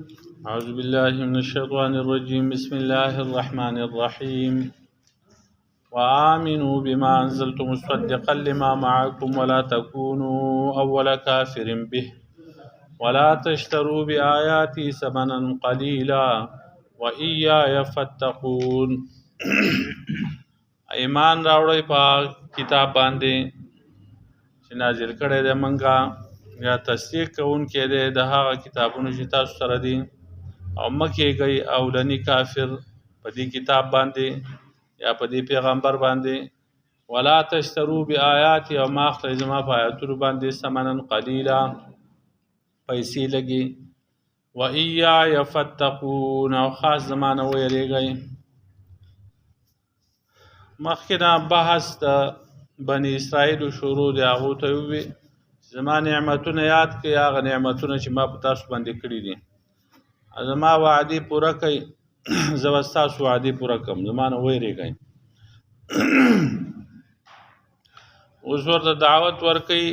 أعوذ بالله من الشيطان الرجيم بسم الله الرحمن الرحيم وآمنوا بما أنزلت مصدقا لما معكم ولا تكونوا أول كافر به ولا تشتروا بآياتي ثمنا قليلا وإياي فاتقون. ایمان راوړی په کتاب باندې چې نازل کړی دی منګه یا تصدیق کوونکی دی د هغه کتابونو چې تاسو سره دي او مه کېږئ اولني کافر په دې کتاب باندې یا په دې پیغمبر باندې. ولا تشترو بآیاتي او ما اخلئ زما په آیاتونو باندې ثمنا قلیلا پیسې لګي. وإیاي فاتقون او خاص زما نه ویریږئ. مخکې نه بحث د بني اسرائیلو شروع د هغو ته ووي زما نعمتونه یاد کړئ، هغه نعمتونه چې ما په تاسو باندې کړي دي. زما وعدې پوره کړئ، زه به ستاسو وعدې پوره کړم، زما نه ویریږئ. اوس ورته دعوت ورکوي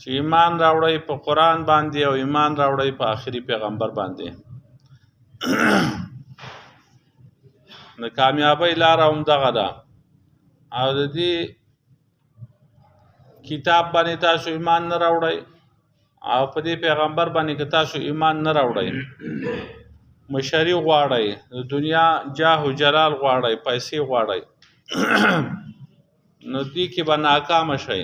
چې ایمان راوړئ په قرآن باندې او ایمان راوړئ په آخري پیغمبر باندې. د کامیابۍ لاره هم دغه ده او د دې کتاب باندې تاسو ایمان نه راوړئ او په دې پیغمبر باندې که تاسو ایمان نه راوړئ، مشري غواړئ، د دنیا جاه و جلال غواړئ، پیسې غواړئ، نو دې کې به ناکامه شئ.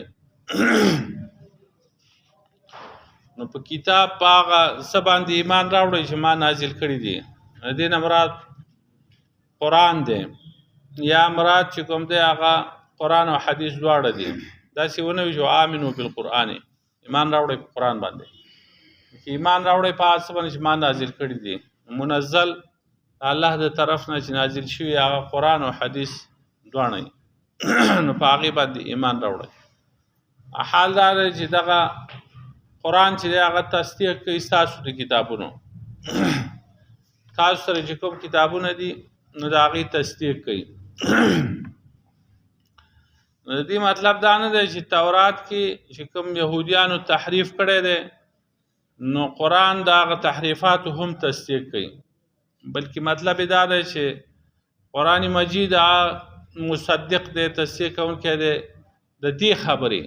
نو په کتاب په هغه څه باندې ایمان راوړئ چې ما نازل کړي دي. د دې نه مراد قرآن دی یا مراد چې کوم دی هغه قرآن او حدیث دواړه دي. داسې ونه وي چې آمنو بالقرآن، ایمان راوړئ په قرآن باندې، چې ایمان راوړئ په هغه څه باندې چې ما نازل کړي دي، منزل الله د طرف نه چې نازل شوي هغه قرآن او حدیث دواړه نو په هغې باندې ایمان راوړئ. حال دا دی چې دغه قرآن چې دی هغه تصدیق کوي ستاسو د کتابونو. تاسو سره چې کوم کتابونه دي نو د هغې تصدیق کوي. نو د دې مطلب دا نه دی چې تورات کې چې کوم یهودیانو تحریف کړی دی نو قرآن د هغه تحریفاتو هم تصدیق کوي، بلکې مطلب دا دی چې قرآن مجید مصدق دی، تصدیق کوونکی دی د دې خبرې.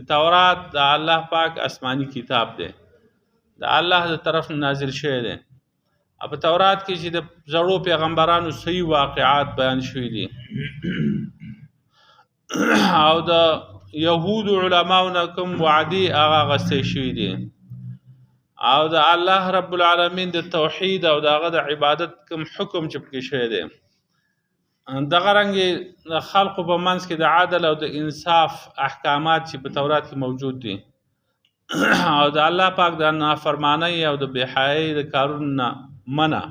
تورات د الله پاک آسماني کتاب دی، د الله د طرف نازل شوی دی. په تورات کې چې د زړو پیغمبرانو صحیح واقعات بیان شوي دي او د یهودو علماو نه کوم وعدې هغه اخیستې شوي دي او د الله رب العالمین د توحید او د هغه د عبادت کوم حکم چې پکې شوی دی. دغه رنګې د خلقو په منځ کې د عدل او د انصاف احکامات چې په تورات کې موجود دي او د الله پاک د نافرمانۍ او د بېحیایۍ د کارونو نه منع،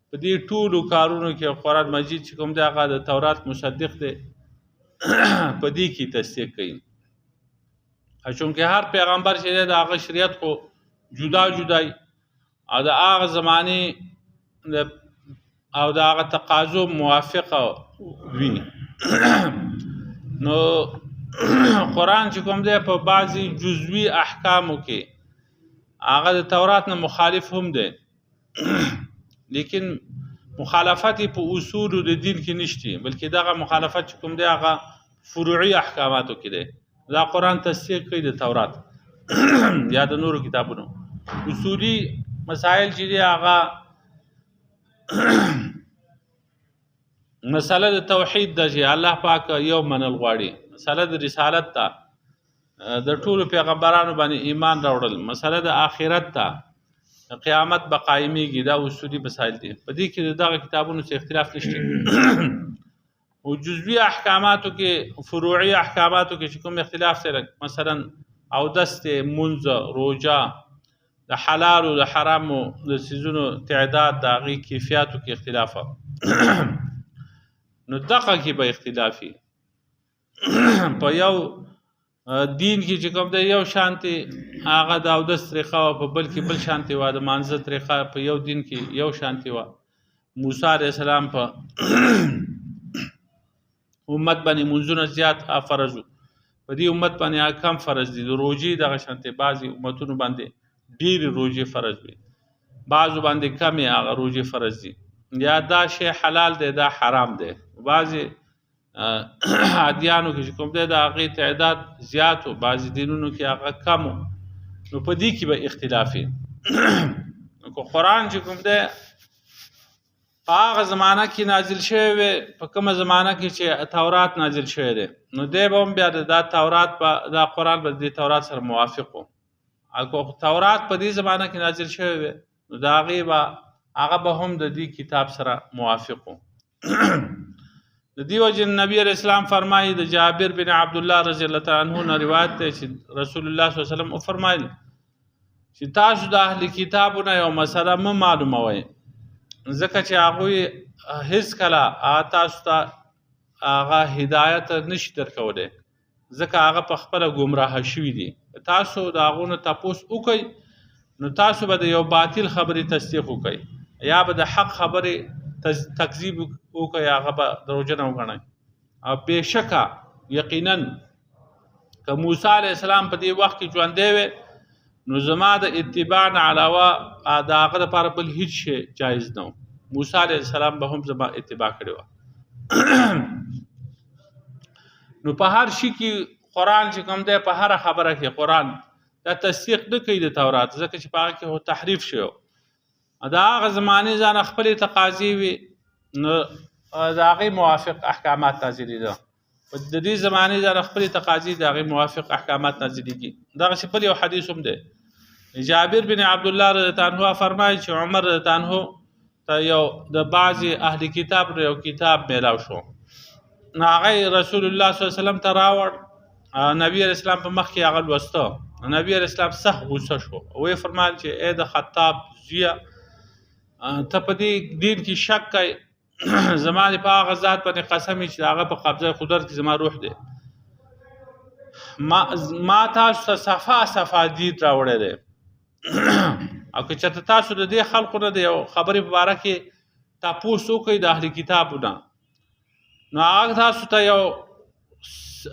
په دې ټولو کارونو کې قرآن مجید چې کوم دی هغه د تورات مصدق دی، په دې کې تصدیق کوي. چونکې هر پیغمبر چې دی د هغه شریعت خو جدا جدای او د هغه زمانې او د هغه تقاضو موافقه وي. نو قرآن چې کوم دی په بعضې جزوي احکامو کې هغه د تورات نه مخالف هم دی، لیکن مخالفت په اصولو د دین کې نشته، بلکې دغه مخالفت چې کوم دی هغه فروعي احکاماتو کې دی. دا قرآن تصدیق کوي د تورات یا د نورو کتابونو. اصولي مسائل چې دی هغه مسله د توحید ده چې الله پاک یو منل غواړي، مسله د رسالت ته د ټولو پیغمبرانو باندې ایمان راوړل، مسله د آخرت ته قیامت به قایمیږي، دا اصولي مسایل دي. په دې کې دغه کتابونو څخه اختلاف نشته. او جزوي احکاماتو کې فروعي احکاماتو کې چې کوم اختلاف دی، مثلا اودس دی، منځ، روژه، د حلالو د حرامو د څیزونو تعداد، د هغې کیفیاتو کې اختلاف نو دغه کې به اختلافي. په یو دین کې چې کوم دی یو شانتي هغه د اودس طریقه وه، په بل کې بل شانتي وه، د مانځه طریقه په یو دین کې یو شانتي وه. موسی علیه السلام په امت باندې منځونه زیات فرض وو، په دې امت باندې کم فرض دي. د روژې دغه شانتي بعضې امتونو باندې ډېرې روژې فرض وي. بعضو باندې کمې هغه روژې فرض دي، یا دا شی حلال دی دا حرام دی. بعضې ادیانو کې چې کوم دی د هغې تعداد زیات و، بعضې دینونو کې هغه کم و، نو په دې کې به اختلاف وي. که قرآن چې کوم دی په هغه زمانه کې نازل شوی وي، په کومه زمانه کې چې تورات نازل شوی دی، نو دی به هم بیا دا تورات دا قرآن به د تورات سره موافق و. او که تورات په دې زمانه کې نازل شوی وي، نو د هغې به هغه به هم د دې کتاب سره موافق و. د دې وجې نبي علیه السلام فرمایي، د جابر بن عبدالله رضی الله تعالی عنه نه روایت دی چې رسول الله صلی الله علیه وسلم وفرمایل چې تاسو د اهل کتابونه یو مسله مه معلوموئ، ځکه چې هغوی هیڅ کله تاسو ته هغه هدایت نشي درکولی، ځکه هغه په خپله ګمراه شوي دي. تاسو د هغو نه تپوس وکئ، نو تاسو به د یو باطل خبرې تصدیق وکئ، یا به د حق خبرې تکذیب وکئ، هغه به دروغجنه وګڼئ. او بېشکه یقینا که موسی علیه السلام په دې وخت کې ژوندی وی، نو زما د اتباع نه علاوه د هغه دپاره بل هیڅ شی جایز نه و. موسی علیه السلام به هم زما اتباع کړې وه. نو په هر شي کې قرآن چې کوم دی، په هره خبره کې قرآن دا تصدیق نه کوي د تورات، ځکه چې په هغه کې تحریف شوی. د هغه زمانې ځان خپلې تقاضې وي، نو د هغې موافق احکامات نازلېده. د دې زمانې ځان خپلې تقاضې د هغې موافق احکامات نازلېږي. دغسې بل یو حدیث هم دی، جابر بن عبدالله رضی الله عنه فرمایي چې عمر رضی الله عنه ته یو د بعضې اهل کتاب یو کتاب میلاو شو، نو هغه رسول الله صلی الله علیه وسلم ته راوړ، نبي علیه السلام په مخ کې هغه لوسته. نبي علیه السلام سخت غوسه شو، ویې فرمایل چې ای د خطاب زویه، ته په دې دین کې شک کوې، زما د په هغه ذات باندې قسم چې هغه په قبضه قدرت کې زما روح دی، ما تاسو ته صفا صفا دین راوړی دی. او که چېرته تاسو د دې خلقو نه د یو خبرې په باره کې تپوس وکئ د اهل کتابونه، نو هغه تاسو ته یو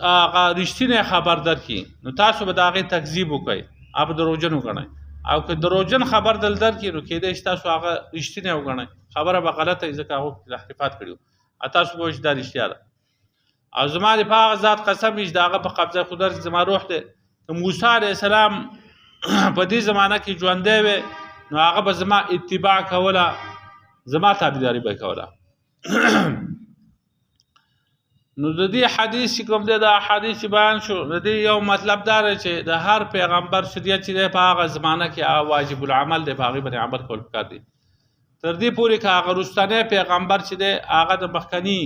هغه رښتینی خبر درکړي، نو تاسو به د هغې تکذیب وکئ، هغه به دروغجن وګڼئ. او که دروغجن خبر دل درکړي، نو کېدای شي تاسو هغه رښتینی وګڼئ، خبره به غلطه وي، ځکه هغو تحریفات کړي وو، تاسو به وایئ چې دا رښتیا ده. او زما د په هغه ذات قسم وي چې د هغه په قبضه قدرت کې زما روح دی، که موسی علیه السلام په دې زمانه کې ژوندی وی، نو هغه به زما اتباع کوله، زما تابعداري به کوله. نو د دې حدیث چې کوم دی، دا حدیث بیان شو، د دې یو مطلب دا دی چې د هر پیغمبر شریعت چې دی په هغه زمانه کې هغه واجب العمل دی، په هغې باندې عمل کول پکار دی. تر دې پورې که هغه وروستنی پیغمبر چې دی هغه د مخکني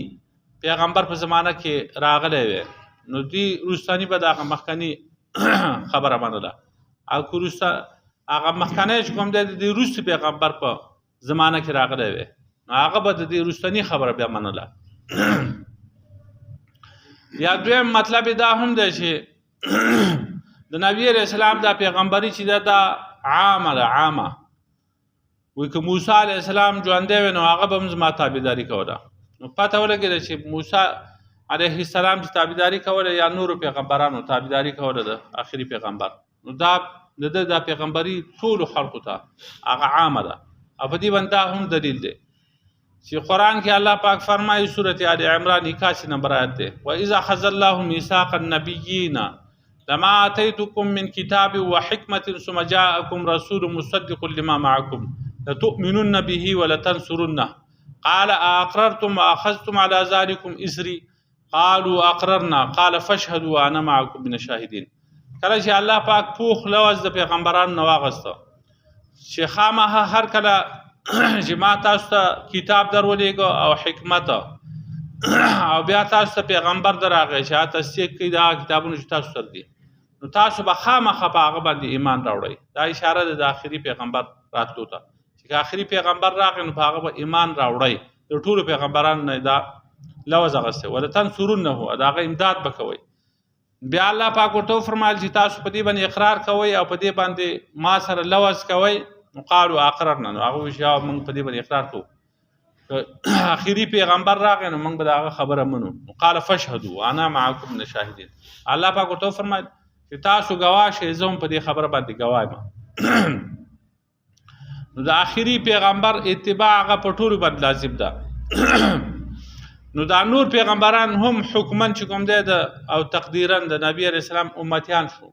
پیغمبر په زمانه کې راغلی وی، نو دې وروستني به د هغه مخکني خبره منله. او که هغه مخکنی چې کوم دی د دې وروستي پیغمبر په زمانه کې راغلی وی، نو هغه به د دې وروستني خبره بیا منله. یا دویم مطلب دا هم دی چې د نبي علیه السلام دا پیغمبري چې ده دا عامه ده، عامه وایي که موسی علیه السلام ژوندی وی، نو هغه به هم زما تابعداري کوله. نو پته ولګېده چې موسی علیه السلام چې تابعداري کوله، یا نورو پیغمبرانو تابعداري کوله د آخري پیغمبر، نو دا د ده دا پیغمبري ټولو خلقو ته هغه عامه ده. او په دې باندې دا هم دلیل دی چې قرآن کې الله پاک فرمایي، سورة آل عمران 81 نمبر آیت دی، وَإِذَا أَخَذَ اللَّهُ مِيثَاقَ النَّبِيِّينَ لَمَا آتَيْتُكُم مِّن كِتَابٍ وَحِكْمَةٍ ثُمَّ جَاءَكُمْ رَسُولٌ مُصَدِّقٌ لِّمَا مَعَكُمْ لَتُؤْمِنُنَّ بِهِ وَلَتَنصُرُنَّهُ قَالَ أَأَقْرَرْتُمْ وَأَخَذْتُمْ عَلَىٰ ذَٰلِكُمْ إِصْرِي قَالُوا أَقْرَرْنَا قَالَ فَاشْهَدُوا وَأَنَا مَعَكُم مِّنَ الشَّاهِدِينَ. کله چې الله پاک پوخ لوز د پیغمبرانو نه واغسته چې خامخا هر کله چې ما تاسو ته کتاب درولېږه او حکمت، او بیا تاسو ته پیغمبر درراغی چې هغه تصدیق کوي د هغه کتابونو چې تاسو سره دي، نو تاسو به خامخا په هغه باندې ایمان راوړئ. دا اشاره ده د آخري پیغمبر راتلو ته، چې آخري پیغمبر راغی نو په هغه به ایمان راوړئ. د ټولو پیغمبرانو نه دا لوز اغستی، ولتنصرنه، د هغه امداد به کوئ. بیا الله پاک ورته وفرمایل چې تاسو په دې باندې اقرار کوئ او په دې باندې ما سره لوز کوئ. نو قالوا اقررنا، نو هغه وایي چې موږ په دې باندې اقرار کوو. آخري پیغمبر راغی نو موږ به د هغه خبره منو. قال فاشهدوا وانا معكم من الشاهدين. الله پاک ورته وفرمایل چې تاسو ګواه شئ، زه هم په دې خبره باندې ګواه یم. نو د آخري پیغمبر اتباع هغه په ټولو باندې لازم ده. نو دا نور پیغمبران هم حکمن چې کوم دی او تقدیرا د نبی علیه السلام امتیان شو،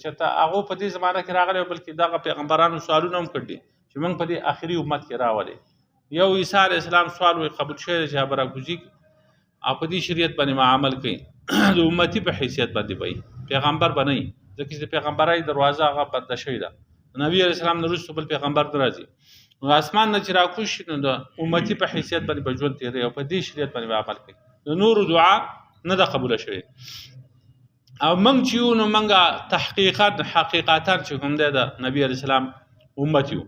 چې ته هغه په دې زمانه کې راغلی، بلکې دغه پیغمبرانو سوالونه هم کړي چې موږ په دې آخري امت کې راولي. یو عیسی علیه السلام سوال وی قبول شوی چې براګوزي او په دې شریعت باندې عمل کوي د امتی په حیثیت باندې وي، پیغمبر بنئ، ځکه چې پیغمبرای دروازه هغه بند شوی ده. نبی علیه السلام نه وروسته بل پیغمبر نه راځي. نو اسمان نه چې راکوز شي نو د امتي په حیثیت باندې به ژوند تېروي او په دې شریعت باندې به عمل کوي. د نورو دعا نه ده قبوله شوې. او موږ چې یو نو موږ حقیقتا چې کوم دی د نبی علیه السلام امت یو.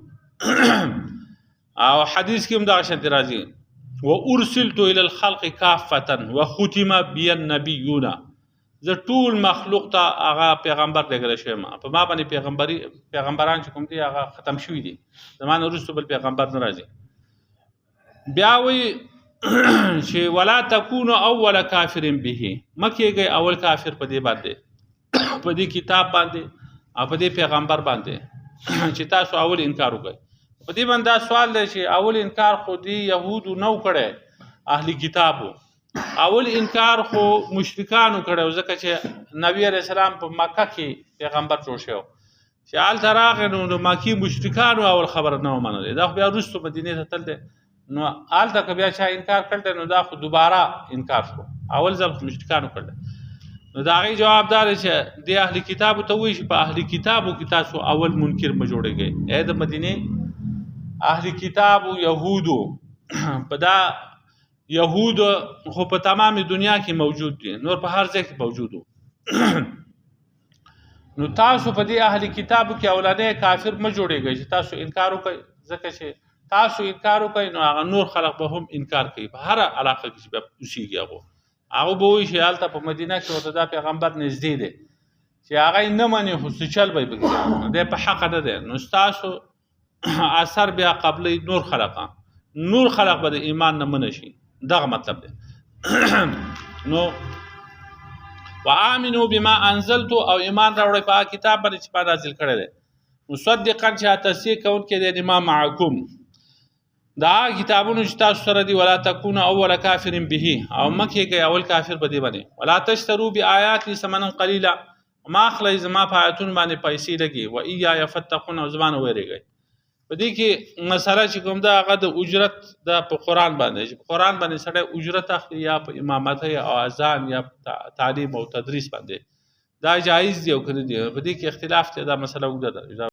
او حدیث کې هم دغه شانتې راځي وارسلت الى الخلق کافة وختم بي النبیون، زه ټول مخلوق ته هغه پیغمبر لېږلی شوی یم، په ما باندې پیغمبران چې کوم دي هغه ختم شوي دي، زما نه وروسته بل پیغمبر نه راځي. بیا وایي چې ولا تکونو اول کافر به، مه کېږئ اول کافر په دې باندې، په دې کتاب باندې او په دې پیغمبر باندې چې تاسو اول انکار وکړئ. په دې باندې دا سوال دی چې اول انکار خو دې یهودو نه و کړی، اهل کتابو اول انکار خو مشرکانو کړی، ځکه چې نبی علیه السلام په مکه کې پیغمبر جوړ شوی چې هلته راغی نو د مکې مشرکانو اول خبره نه ومنلې، دا خو بیا وروستو مدینې ته تل دی. نو هلته که بیا چا انکار کړی نو دا خو دوباره انکار شو، اول ځل خو مشرکانو کړی. نو د هغې جواب دا دی چې دې اهل کتابو ته وایي چې په اهل کتابو کې تاسو اول منکر مه جوړېږئ. ای د مدینې اهل کتابو یهودو، په دا یهود خو په تمام دنیا کې موجود دي، نور په هر ځای کې موجود وو. نو تاسو په دې اهل کتابو کې اولنی کافر مه جوړېږئ چې تاسو انکار وکړئ، ځکه چې تاسو انکار وکړئ نو هغه نور خلق به هم انکار کوي، په هر علاقه کې چې بیا اوسېږي هغه به وایي چې هلته په مدینه کې ورته دا پیغمبر نږدې دی چې هغه یې نه مني، خو څه چل به یې پکې دی په حقه نه دی. نو ستاسو اثر بیا قبلی نور خلق به د ایمان نه منع شي، دغه مطلب دی. نو وآمنوا بما انزلت، او ایمان راوړئ په هغه کتاب باندې چې ما نازل کړی دی، مصدقا چې تصدیق کوونکی دی لما معکم، دا کتابونو چې تاسو سره دي. ولا تکونوا اول کافر به، او مه کېږئ اول کافر په دې باندې. ولا تشتروا بآیاتي ثمنا قلیلا، ما اخلئ زما په آیاتونو باندې پیسې لګي. وایاي فاتقون، او زما نه ویرېږئ. په دې کې مسله چې کوم ده هغه د اجرت ده په قرآن باندې، چې په قرآن باندې سړی اجرت اخلي یا په امامت او اذان یا تعلیم او تدریس باندې، دا جایز دی او که نه دی، په دې کې اختلاف دی، دا مسله اوږده ده.